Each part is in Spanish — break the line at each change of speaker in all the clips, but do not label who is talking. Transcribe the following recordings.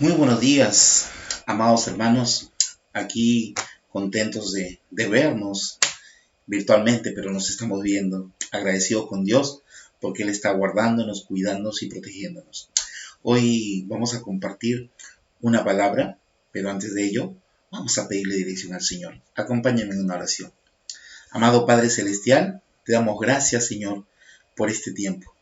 Muy buenos días, amados hermanos, aquí contentos de vernos virtualmente, pero nos estamos viendo, agradecidos con Dios porque Él está guardándonos, cuidándonos y protegiéndonos. Hoy vamos a compartir una palabra, pero antes de ello vamos a pedirle dirección al Señor. Acompáñenme en una oración. Amado Padre Celestial, te damos gracias, Señor, por este tiempo.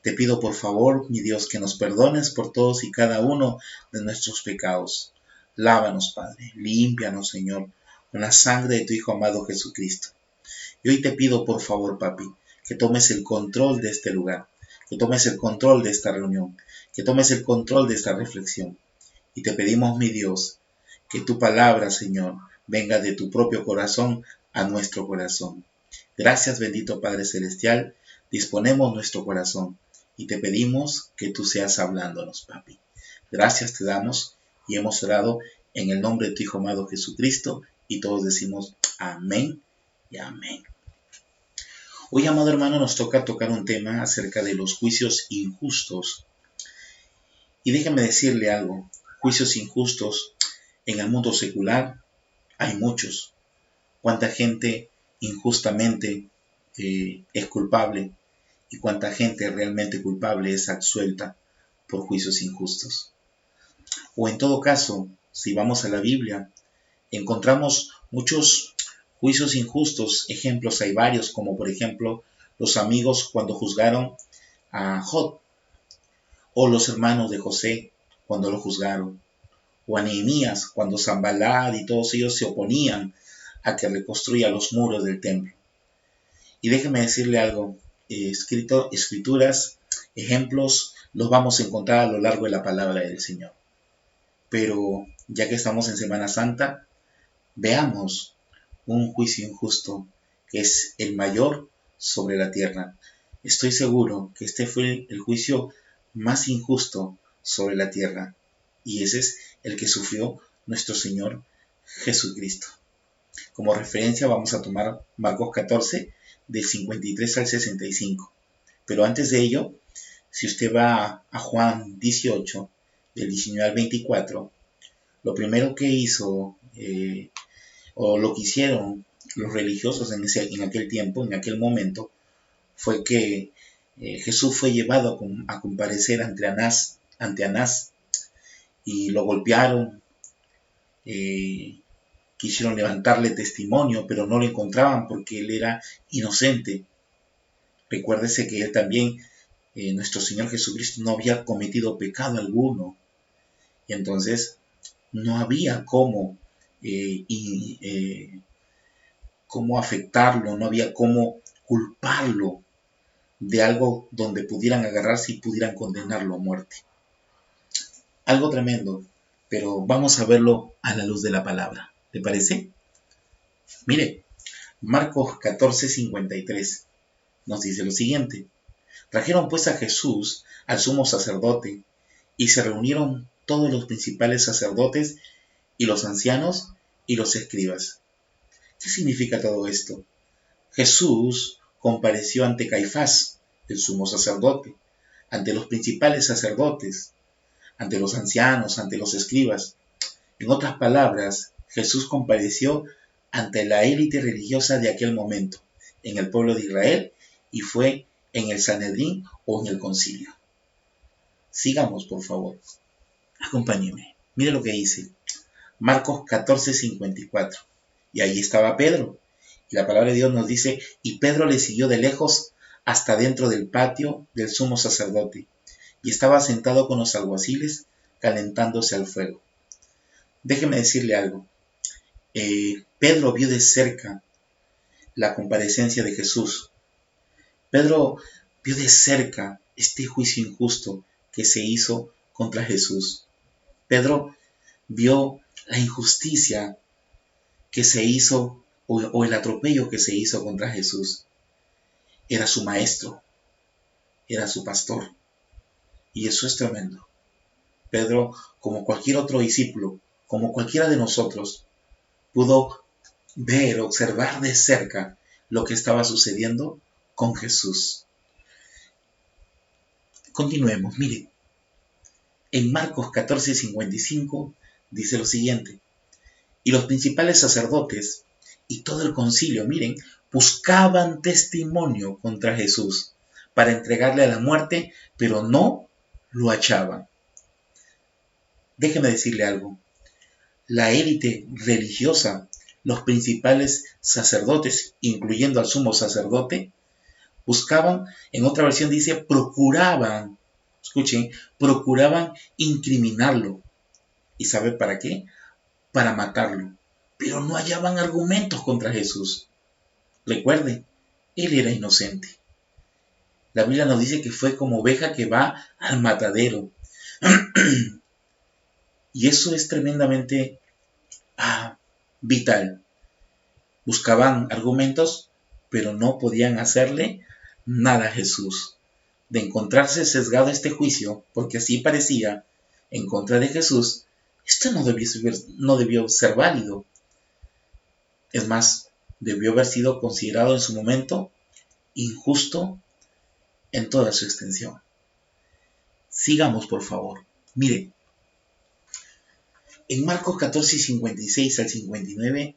Te pido por favor, mi Dios, que nos perdones por todos y cada uno de nuestros pecados. Lávanos, Padre, límpianos, Señor, con la sangre de tu Hijo amado Jesucristo. Y hoy te pido por favor, Papi, que tomes el control de este lugar, que tomes el control de esta reunión, que tomes el control de esta reflexión. Y te pedimos, mi Dios, que tu palabra, Señor, venga de tu propio corazón a nuestro corazón. Gracias, bendito Padre Celestial, disponemos nuestro corazón y te pedimos que tú seas hablándonos, Papi. Gracias te damos y hemos orado en el nombre de tu Hijo amado Jesucristo y todos decimos amén y amén. Hoy, amado hermano, nos toca tocar un tema acerca de los juicios injustos. Y déjeme decirle algo, juicios injustos en el mundo secular hay muchos. Cuánta gente injustamente es culpable y cuánta gente realmente culpable es absuelta por juicios injustos. O en todo caso, si vamos a la Biblia, encontramos muchos juicios injustos. Ejemplos hay varios, como por ejemplo los amigos cuando juzgaron a Job, o los hermanos de José cuando lo juzgaron, o a Nehemías cuando Sanballat y todos ellos se oponían a que reconstruya los muros del templo. Y déjeme decirle algo, escrituras, ejemplos, los vamos a encontrar a lo largo de la palabra del Señor. Pero ya que estamos en Semana Santa, veamos un juicio injusto que es el mayor sobre la tierra. Estoy seguro que este fue el juicio más injusto sobre la tierra, y ese es el que sufrió nuestro Señor Jesucristo. Como referencia vamos a tomar Marcos 14, del 53 al 65. Pero antes de ello, si usted va a Juan 18, del 19 al 24, lo primero que hizo, o lo que hicieron los religiosos en aquel tiempo, en aquel momento, fue que Jesús fue llevado a comparecer ante Anás y lo golpearon, quisieron levantarle testimonio, pero no lo encontraban porque él era inocente. Recuérdese que él también, nuestro Señor Jesucristo, no había cometido pecado alguno. Y entonces no había cómo afectarlo, no había cómo culparlo de algo donde pudieran agarrarse y pudieran condenarlo a muerte. Algo tremendo, pero vamos a verlo a la luz de la palabra. ¿Te parece? Mire, Marcos 14:53 nos dice lo siguiente. Trajeron pues a Jesús al sumo sacerdote y se reunieron todos los principales sacerdotes y los ancianos y los escribas. ¿Qué significa todo esto? Jesús compareció ante Caifás, el sumo sacerdote, ante los principales sacerdotes, ante los ancianos, ante los escribas. En otras palabras, Jesús compareció ante la élite religiosa de aquel momento, en el pueblo de Israel, y fue en el Sanedrín o en el concilio. Sigamos, por favor. Acompáñeme. Mire lo que dice. Marcos 14:54. Y ahí estaba Pedro. Y la palabra de Dios nos dice, y Pedro le siguió de lejos hasta dentro del patio del sumo sacerdote, y estaba sentado con los alguaciles calentándose al fuego. Déjeme decirle algo. Pedro vio de cerca la comparecencia de Jesús. Pedro vio de cerca este juicio injusto que se hizo contra Jesús. Pedro vio la injusticia que se hizo o el atropello que se hizo contra Jesús. Era su maestro, era su pastor, y eso es tremendo. Pedro, como cualquier otro discípulo, como cualquiera de nosotros, pudo ver, observar de cerca lo que estaba sucediendo con Jesús. Continuemos, mire. En Marcos 14:55 dice lo siguiente: y los principales sacerdotes y todo el concilio, miren, buscaban testimonio contra Jesús para entregarle a la muerte, pero no lo hallaban. Déjeme decirle algo. La élite religiosa, los principales sacerdotes, incluyendo al sumo sacerdote, buscaban, en otra versión dice, procuraban, escuchen, procuraban incriminarlo. ¿Y sabe para qué? Para matarlo. Pero no hallaban argumentos contra Jesús. Recuerde, él era inocente. La Biblia nos dice que fue como oveja que va al matadero. Y eso es tremendamente vital. Buscaban argumentos, pero no podían hacerle nada a Jesús. De encontrarse sesgado este juicio, porque así parecía, en contra de Jesús, esto no debió ser válido. Es más, debió haber sido considerado en su momento injusto en toda su extensión. Sigamos, por favor. Mire, en Marcos 14:56 al 59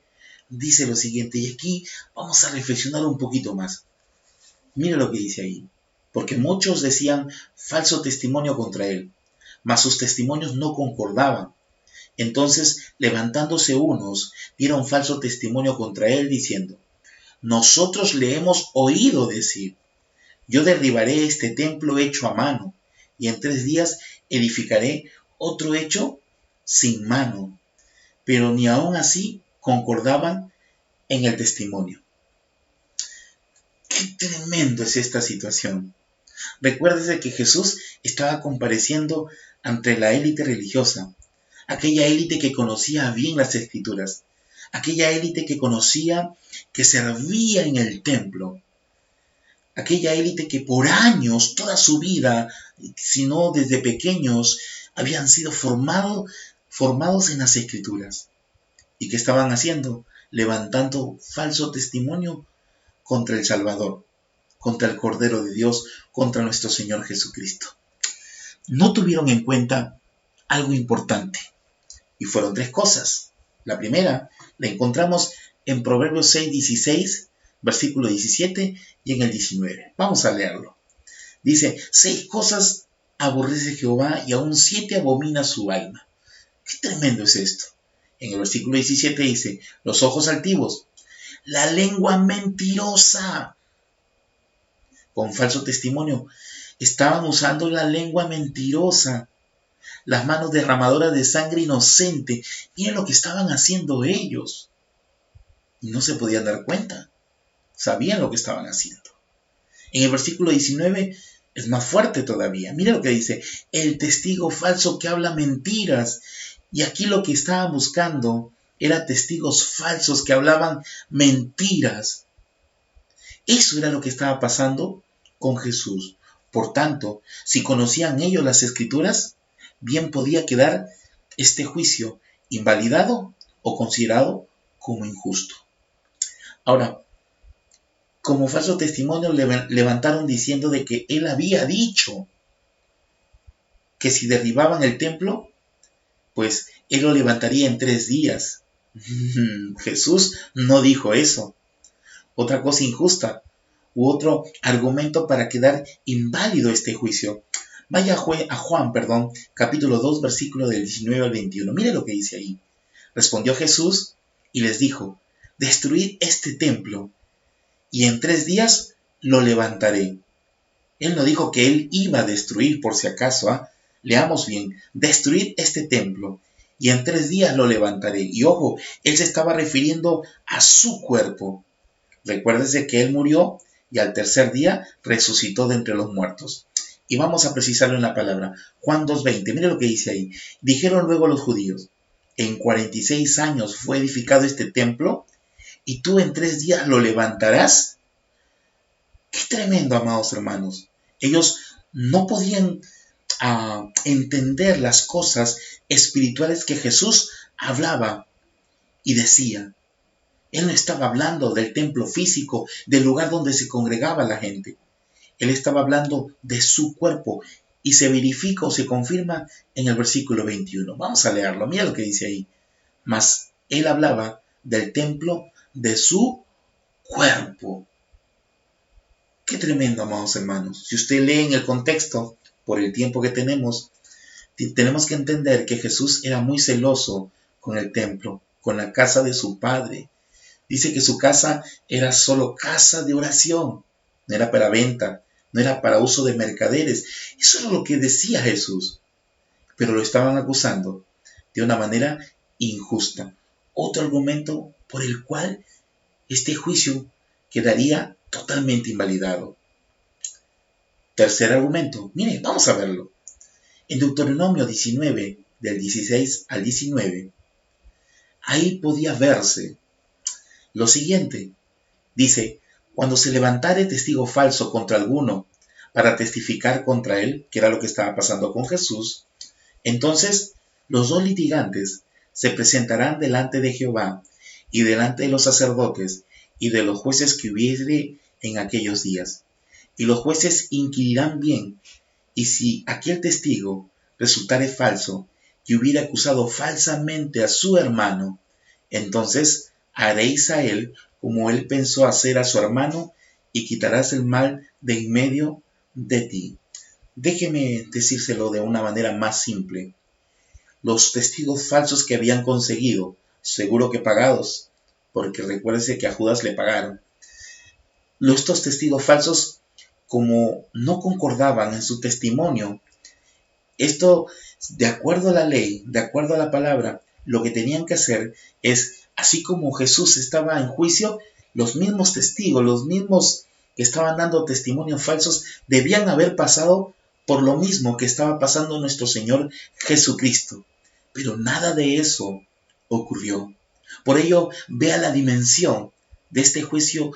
dice lo siguiente, y aquí vamos a reflexionar un poquito más. Mire lo que dice ahí. Porque muchos decían falso testimonio contra él, mas sus testimonios no concordaban. Entonces, levantándose unos, dieron falso testimonio contra él, diciendo: nosotros le hemos oído decir: yo derribaré este templo hecho a mano, y en 3 días edificaré otro hecho sin mano. Pero ni aun así concordaban en el testimonio. ¡Qué tremendo es esta situación! Recuérdese que Jesús estaba compareciendo ante la élite religiosa, aquella élite que conocía bien las Escrituras, aquella élite que conocía, que servía en el templo, aquella élite que por años, toda su vida, si no desde pequeños, habían sido formados en las Escrituras. ¿Y qué estaban haciendo? Levantando falso testimonio contra el Salvador, contra el Cordero de Dios, contra nuestro Señor Jesucristo. No tuvieron en cuenta algo importante, y fueron 3 cosas. La primera la encontramos en Proverbios 6:16, versículo 17 y en el 19. Vamos a leerlo. Dice: 6 cosas aborrece Jehová y aún 7 abomina su alma. Qué tremendo es esto. En el versículo 17 dice: los ojos altivos, la lengua mentirosa. Con falso testimonio estaban usando la lengua mentirosa, las manos derramadoras de sangre inocente. Miren lo que estaban haciendo ellos. Y no se podían dar cuenta. Sabían lo que estaban haciendo. En el versículo 19 es más fuerte todavía. Mira lo que dice: el testigo falso que habla mentiras. Y aquí lo que estaban buscando eran testigos falsos que hablaban mentiras. Eso era lo que estaba pasando con Jesús. Por tanto, si conocían ellos las Escrituras, bien podía quedar este juicio invalidado o considerado como injusto. Ahora, como falso testimonio levantaron diciendo de que él había dicho que si derribaban el templo, pues él lo levantaría en 3 días. Jesús no dijo eso. Otra cosa injusta u otro argumento para quedar inválido este juicio. Vaya a Juan, capítulo 2, versículo del 19 al 21. Mire lo que dice ahí. Respondió Jesús y les dijo: destruid este templo y en 3 días lo levantaré. Él no dijo que él iba a destruir por si acaso. Leamos bien: destruid este templo y en 3 días lo levantaré. Y ojo, él se estaba refiriendo a su cuerpo. Recuérdese que él murió y al 3er día resucitó de entre los muertos. Y vamos a precisarlo en la palabra. Juan 2:20, mire lo que dice ahí. Dijeron luego los judíos: en 46 años fue edificado este templo, y tú en 3 días lo levantarás. Qué tremendo, amados hermanos. Ellos no podían entender las cosas espirituales que Jesús hablaba y decía. Él no estaba hablando del templo físico, del lugar donde se congregaba la gente. Él estaba hablando de su cuerpo. y se verifica o se confirma en el versículo 21. Vamos a leerlo, mira lo que dice ahí. Mas él hablaba del templo de su cuerpo. Qué tremendo, amados hermanos. Si usted lee en el contexto, por el tiempo que tenemos que entender que Jesús era muy celoso con el templo, con la casa de su Padre. Dice que su casa era solo casa de oración, no era para venta, no era para uso de mercaderes. Eso es lo que decía Jesús, pero lo estaban acusando de una manera injusta. Otro argumento por el cual este juicio quedaría totalmente invalidado. Tercer argumento, mire, vamos a verlo. En Deuteronomio 19, del 16 al 19, ahí podía verse lo siguiente. Dice, cuando se levantare testigo falso contra alguno para testificar contra él, que era lo que estaba pasando con Jesús, entonces los dos litigantes se presentarán delante de Jehová y delante de los sacerdotes y de los jueces que hubiere en aquellos días. Y los jueces inquirirán bien, y si aquel testigo resultare falso, que hubiera acusado falsamente a su hermano, entonces haréis a él como él pensó hacer a su hermano, y quitarás el mal de en medio de ti. Déjeme decírselo de una manera más simple. Los testigos falsos que habían conseguido, seguro que pagados, porque recuérdese que a Judas le pagaron. Estos testigos falsos, como no concordaban en su testimonio, esto, de acuerdo a la ley, de acuerdo a la palabra, lo que tenían que hacer es, así como Jesús estaba en juicio, los mismos testigos, los mismos que estaban dando testimonios falsos, debían haber pasado por lo mismo que estaba pasando nuestro Señor Jesucristo. Pero nada de eso ocurrió. Por ello, vea la dimensión de este juicio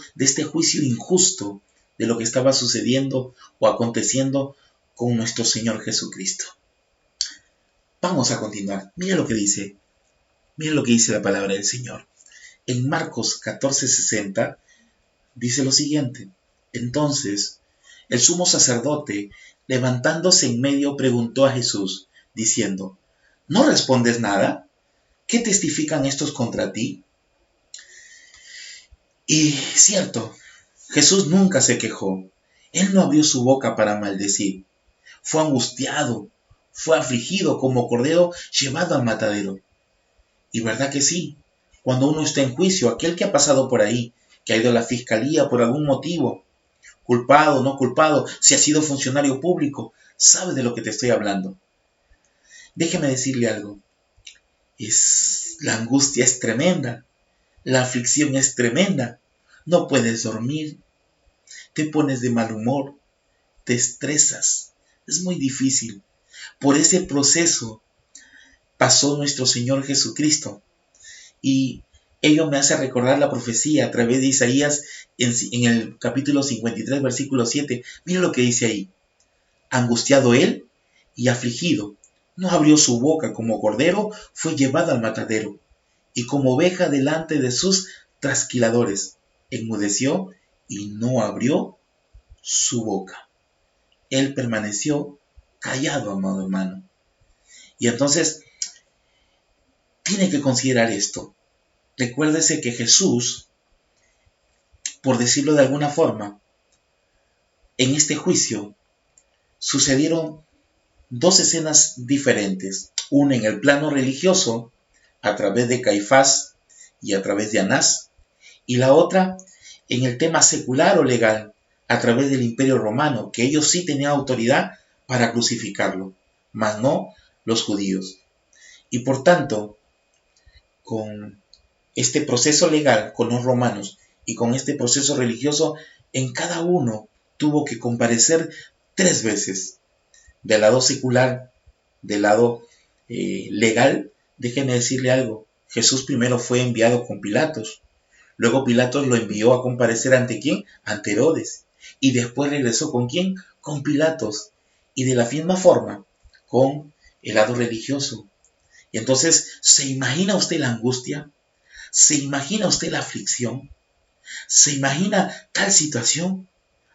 injusto, de lo que estaba sucediendo o aconteciendo con nuestro Señor Jesucristo. Vamos a continuar. Mira lo que dice. Mira lo que dice la palabra del Señor. En Marcos 14:60 dice lo siguiente. Entonces, el sumo sacerdote, levantándose en medio, preguntó a Jesús, diciendo, ¿no respondes nada? ¿Qué testifican estos contra ti? Y cierto, Jesús nunca se quejó. Él no abrió su boca para maldecir. Fue angustiado, fue afligido como cordero llevado al matadero. Y verdad que sí, cuando uno está en juicio, aquel que ha pasado por ahí, que ha ido a la fiscalía por algún motivo, culpado, no culpado, si ha sido funcionario público, sabe de lo que te estoy hablando. Déjeme decirle algo. La angustia es tremenda, la aflicción es tremenda, no puedes dormir, te pones de mal humor, te estresas, es muy difícil. Por ese proceso pasó nuestro Señor Jesucristo. Y ello me hace recordar la profecía a través de Isaías en el capítulo 53, versículo 7. Mira lo que dice ahí. Angustiado él y afligido, no abrió su boca, como cordero fue llevado al matadero, y como oveja delante de sus trasquiladores, enmudeció y no abrió su boca. Él permaneció callado, amado hermano. Y entonces, tiene que considerar esto. Recuérdese que Jesús, por decirlo de alguna forma, en este juicio sucedieron dos escenas diferentes. Una en el plano religioso, a través de Caifás y a través de Anás, y la otra en el tema secular o legal, a través del Imperio Romano, que ellos sí tenían autoridad para crucificarlo, mas no los judíos. Y por tanto, con este proceso legal con los romanos y con este proceso religioso, en cada uno tuvo que comparecer 3 veces. Del lado secular, del lado legal, déjenme decirle algo. Jesús primero fue enviado con Pilatos. Luego Pilatos lo envió a comparecer ¿ante quién? Ante Herodes. Y después regresó ¿con quién? Con Pilatos. Y de la misma forma, con el lado religioso. Y entonces, ¿se imagina usted la angustia? ¿Se imagina usted la aflicción? ¿Se imagina tal situación?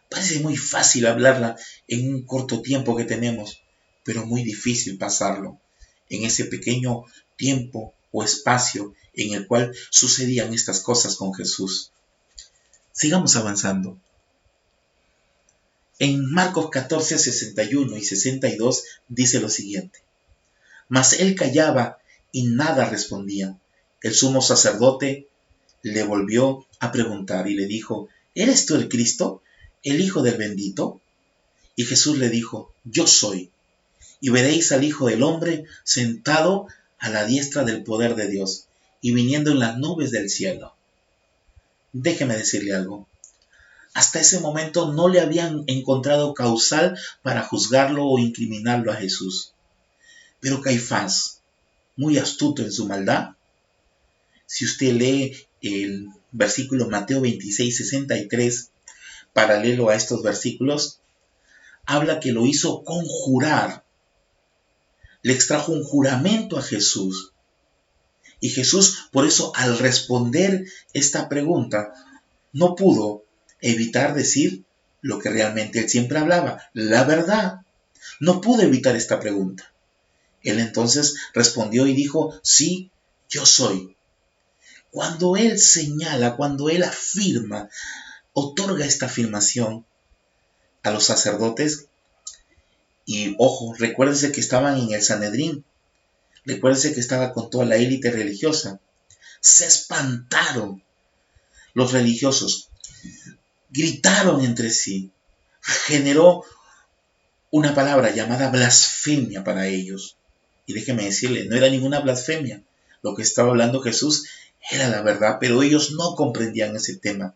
Parece muy fácil hablarla en un corto tiempo que tenemos, pero muy difícil pasarlo en ese pequeño tiempo o espacio en el cual sucedían estas cosas con Jesús. Sigamos avanzando. En Marcos 14, 61 y 62 dice lo siguiente: mas él callaba y nada respondía. El sumo sacerdote le volvió a preguntar y le dijo: ¿eres tú el Cristo, el Hijo del Bendito? Y Jesús le dijo: yo soy. Y veréis al Hijo del Hombre sentado a la diestra del poder de Dios y viniendo en las nubes del cielo. Déjeme decirle algo. Hasta ese momento no le habían encontrado causal para juzgarlo o incriminarlo a Jesús. Pero Caifás, muy astuto en su maldad, si usted lee el versículo Mateo 26, 63, paralelo a estos versículos, habla que lo hizo conjurar. Le extrajo un juramento a Jesús. Y Jesús, por eso, al responder esta pregunta, no pudo evitar decir lo que realmente él siempre hablaba, la verdad. No pudo evitar esta pregunta. Él entonces respondió y dijo: sí, yo soy. Cuando él señala, cuando él afirma, otorga esta afirmación a los sacerdotes, y ojo, recuérdense que estaban en el Sanedrín, recuérdense que estaba con toda la élite religiosa, se espantaron los religiosos, gritaron entre sí, generó una palabra llamada blasfemia para ellos. Y déjeme decirle, no era ninguna blasfemia. Lo que estaba hablando Jesús era la verdad, pero ellos no comprendían ese tema.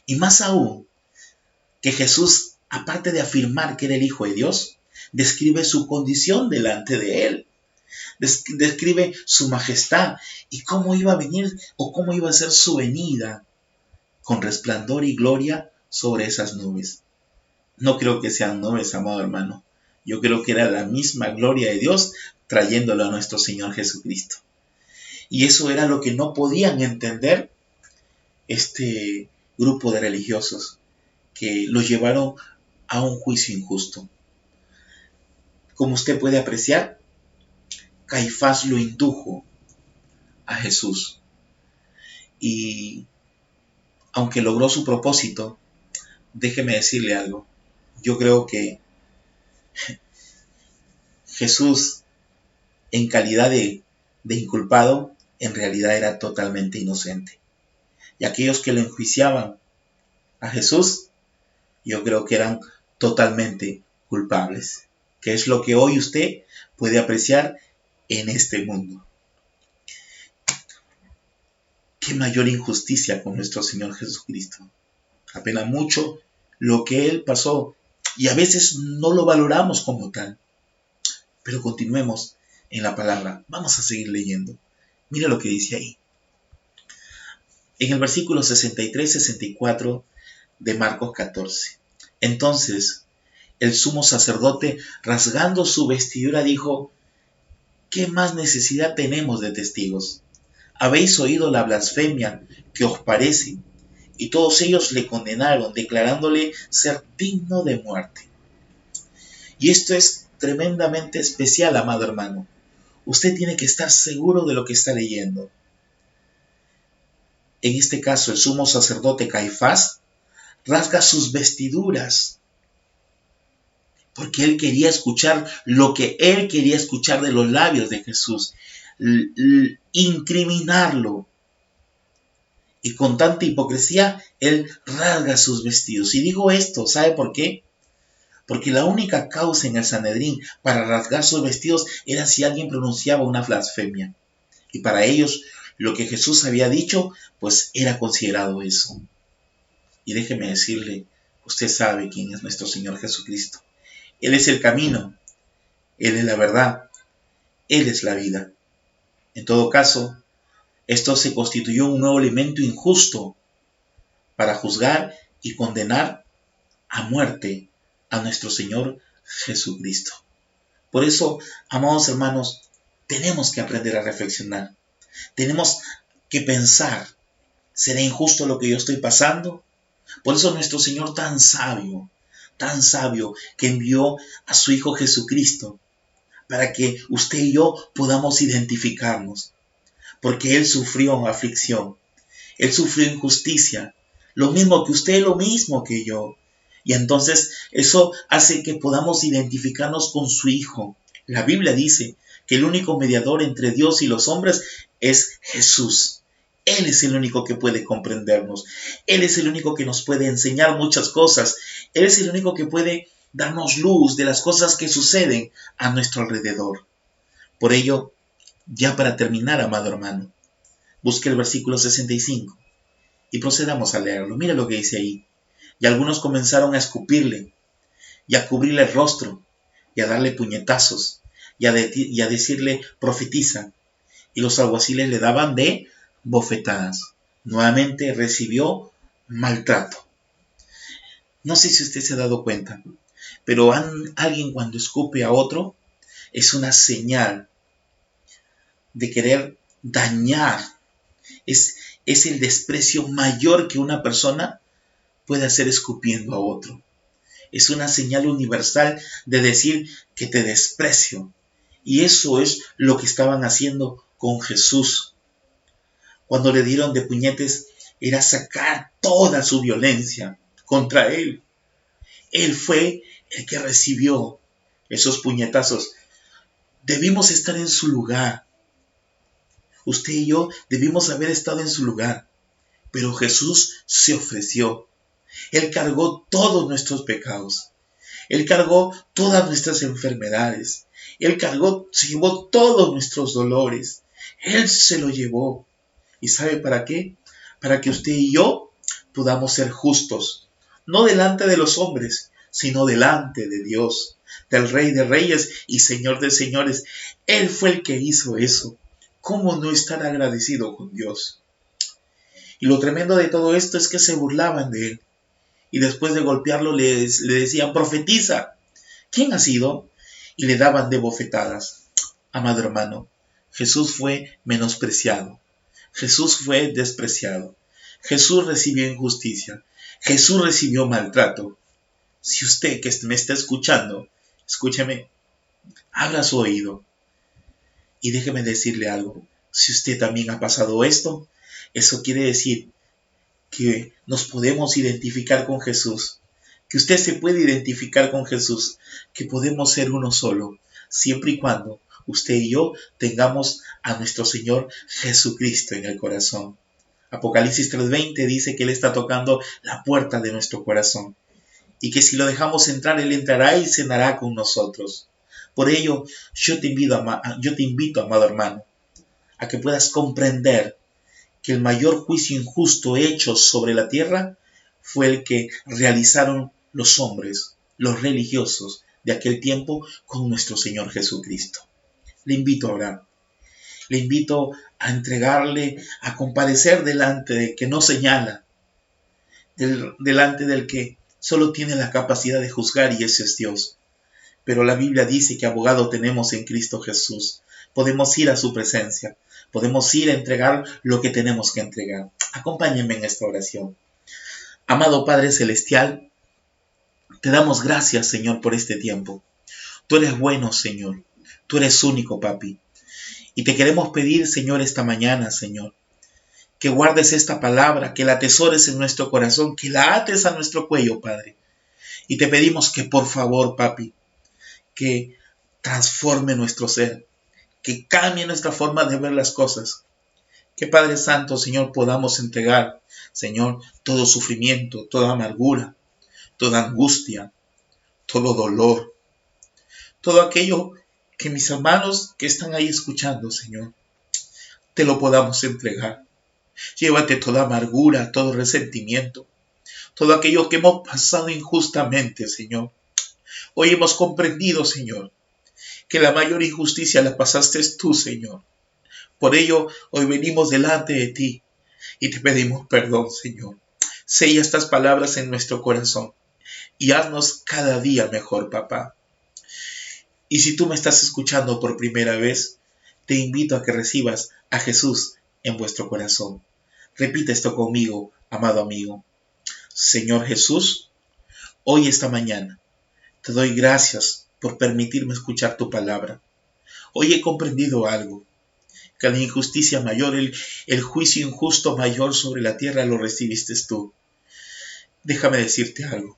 Y más aún, que Jesús, aparte de afirmar que era el Hijo de Dios, describe su condición delante de él. Describe su majestad y cómo iba a venir o cómo iba a ser su venida con resplandor y gloria sobre esas nubes. No creo que sean nubes, amado hermano. Yo creo que era la misma gloria de Dios trayéndolo a nuestro Señor Jesucristo. Y eso era lo que no podían entender este grupo de religiosos, que los llevaron a un juicio injusto. Como usted puede apreciar, Caifás lo indujo a Jesús. Y aunque logró su propósito, déjeme decirle algo. Yo creo que Jesús, en calidad de inculpado, en realidad era totalmente inocente. Y aquellos que lo enjuiciaban a Jesús, yo creo que eran totalmente culpables. Que es lo que hoy usted puede apreciar en este mundo. Qué mayor injusticia con nuestro Señor Jesucristo. Apena mucho lo que Él pasó y a veces no lo valoramos como tal. Pero continuemos en la palabra. Vamos a seguir leyendo. Mire lo que dice ahí. En el versículo 63-64 de Marcos 14. Entonces el sumo sacerdote, rasgando su vestidura, dijo: ¿qué más necesidad tenemos de testigos? Habéis oído la blasfemia que os parece. Y todos ellos le condenaron, declarándole ser digno de muerte. Y esto es tremendamente especial, amado hermano. Usted tiene que estar seguro de lo que está leyendo. En este caso, el sumo sacerdote Caifás rasga sus vestiduras, porque él quería escuchar lo que él quería escuchar de los labios de Jesús, incriminarlo. Y con tanta hipocresía, él rasga sus vestidos. Y digo esto, ¿sabe por qué? Porque la única causa en el Sanedrín para rasgar sus vestidos era si alguien pronunciaba una blasfemia. Y para ellos, lo que Jesús había dicho, pues era considerado eso. Y déjeme decirle, usted sabe quién es nuestro Señor Jesucristo. Él es el camino, Él es la verdad, Él es la vida. En todo caso, esto se constituyó un nuevo elemento injusto para juzgar y condenar a muerte a nuestro Señor Jesucristo. Por eso, amados hermanos, tenemos que aprender a reflexionar. Tenemos que pensar, ¿será injusto lo que yo estoy pasando? Por eso nuestro Señor tan sabio, que envió a su Hijo Jesucristo para que usted y yo podamos identificarnos, porque Él sufrió aflicción, Él sufrió injusticia, lo mismo que usted, lo mismo que yo. Y entonces eso hace que podamos identificarnos con su Hijo. La Biblia dice que el único mediador entre Dios y los hombres es Jesús. Él es el único que puede comprendernos. Él es el único que nos puede enseñar muchas cosas. Él es el único que puede darnos luz de las cosas que suceden a nuestro alrededor. Por ello, ya para terminar, amado hermano, busque el versículo 65 y procedamos a leerlo. Mira lo que dice ahí. Y algunos comenzaron a escupirle y a cubrirle el rostro y a darle puñetazos y a decirle profetiza. Y los alguaciles le daban de bofetadas. Nuevamente recibió maltrato. No sé si usted se ha dado cuenta, pero alguien cuando escupe a otro es una señal de querer dañar. Es el desprecio mayor que una persona puede hacer escupiendo a otro. Es una señal universal de decir que te desprecio. Y eso es lo que estaban haciendo con Jesús. Cuando le dieron de puñetes, era sacar toda su violencia contra él. Él fue el que recibió esos puñetazos. Debimos estar en su lugar. Usted y yo debimos haber estado en su lugar. Pero Jesús se ofreció. Él cargó todos nuestros pecados. Él cargó todas nuestras enfermedades. Él se llevó todos nuestros dolores. Él se lo llevó. ¿Y sabe para qué? Para que usted y yo podamos ser justos. No delante de los hombres, sino delante de Dios, del Rey de Reyes y Señor de Señores. Él fue el que hizo eso. ¿Cómo no estar agradecido con Dios? Y lo tremendo de todo esto es que se burlaban de él. Y después de golpearlo le decían, profetiza. ¿Quién ha sido? Y le daban de bofetadas. Amado hermano, Jesús fue menospreciado. Jesús fue despreciado. Jesús recibió injusticia. Jesús recibió maltrato. Si usted que me está escuchando, escúcheme, abra su oído y déjeme decirle algo. Si usted también ha pasado esto, eso quiere decir que nos podemos identificar con Jesús, que usted se puede identificar con Jesús, que podemos ser uno solo, siempre y cuando usted y yo tengamos a nuestro Señor Jesucristo en el corazón. Apocalipsis 3:20 dice que Él está tocando la puerta de nuestro corazón y que si lo dejamos entrar, Él entrará y cenará con nosotros. Por ello, yo te invito, amado hermano, a que puedas comprender que el mayor juicio injusto hecho sobre la tierra fue el que realizaron los hombres, los religiosos de aquel tiempo con nuestro Señor Jesucristo. Le invito a orar. Le invito a entregarle, a comparecer delante del que no señala, delante del que solo tiene la capacidad de juzgar y ese es Dios. Pero la Biblia dice que abogado tenemos en Cristo Jesús. Podemos ir a su presencia. Podemos ir a entregar lo que tenemos que entregar. Acompáñenme en esta oración. Amado Padre Celestial, te damos gracias, Señor, por este tiempo. Tú eres bueno, Señor. Tú eres único, Papi. Y te queremos pedir, Señor, esta mañana, Señor, que guardes esta palabra, que la atesores en nuestro corazón, que la ates a nuestro cuello, Padre. Y te pedimos que, por favor, Papi, que transforme nuestro ser, que cambie nuestra forma de ver las cosas. Que Padre Santo, Señor, podamos entregar, Señor, todo sufrimiento, toda amargura, toda angustia, todo dolor, todo aquello que mis hermanos que están ahí escuchando, Señor, te lo podamos entregar. Llévate toda amargura, todo resentimiento, todo aquello que hemos pasado injustamente, Señor. Hoy hemos comprendido, Señor, que la mayor injusticia la pasaste tú, Señor. Por ello, hoy venimos delante de ti y te pedimos perdón, Señor. Sella estas palabras en nuestro corazón y haznos cada día mejor, papá. Y si tú me estás escuchando por primera vez, te invito a que recibas a Jesús en vuestro corazón. Repite esto conmigo, amado amigo. Señor Jesús, hoy esta mañana te doy gracias por permitirme escuchar tu palabra. Hoy he comprendido algo, que la injusticia mayor, el juicio injusto mayor sobre la tierra lo recibiste tú. Déjame decirte algo.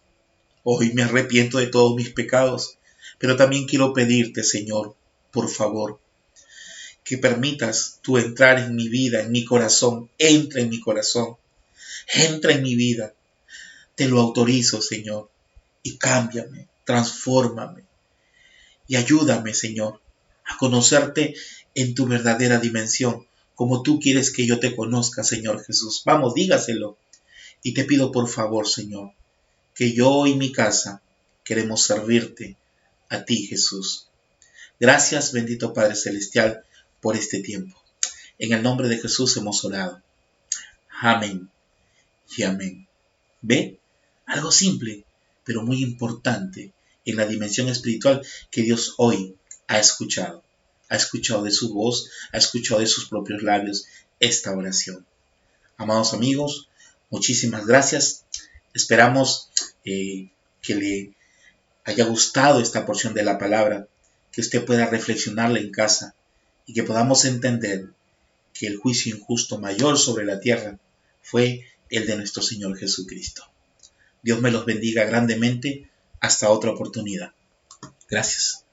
Hoy me arrepiento de todos mis pecados, pero también quiero pedirte, Señor, por favor, que permitas tú entrar en mi vida, en mi corazón. Entra en mi corazón, entra en mi vida. Te lo autorizo, Señor, y cámbiame, transfórmame y ayúdame, Señor, a conocerte en tu verdadera dimensión, como tú quieres que yo te conozca, Señor Jesús. Vamos, dígaselo. Y te pido por favor, Señor, que yo y mi casa queremos servirte a ti, Jesús. Gracias, bendito Padre Celestial, por este tiempo. En el nombre de Jesús hemos orado. Amén y amén. ¿Ve? Algo simple, pero muy importante en la dimensión espiritual que Dios hoy ha escuchado. Ha escuchado de su voz, ha escuchado de sus propios labios esta oración. Amados amigos, muchísimas gracias. Esperamos que le haya gustado esta porción de la palabra, que usted pueda reflexionarla en casa y que podamos entender que el juicio injusto mayor sobre la tierra fue el de nuestro Señor Jesucristo. Dios me los bendiga grandemente. Hasta otra oportunidad. Gracias.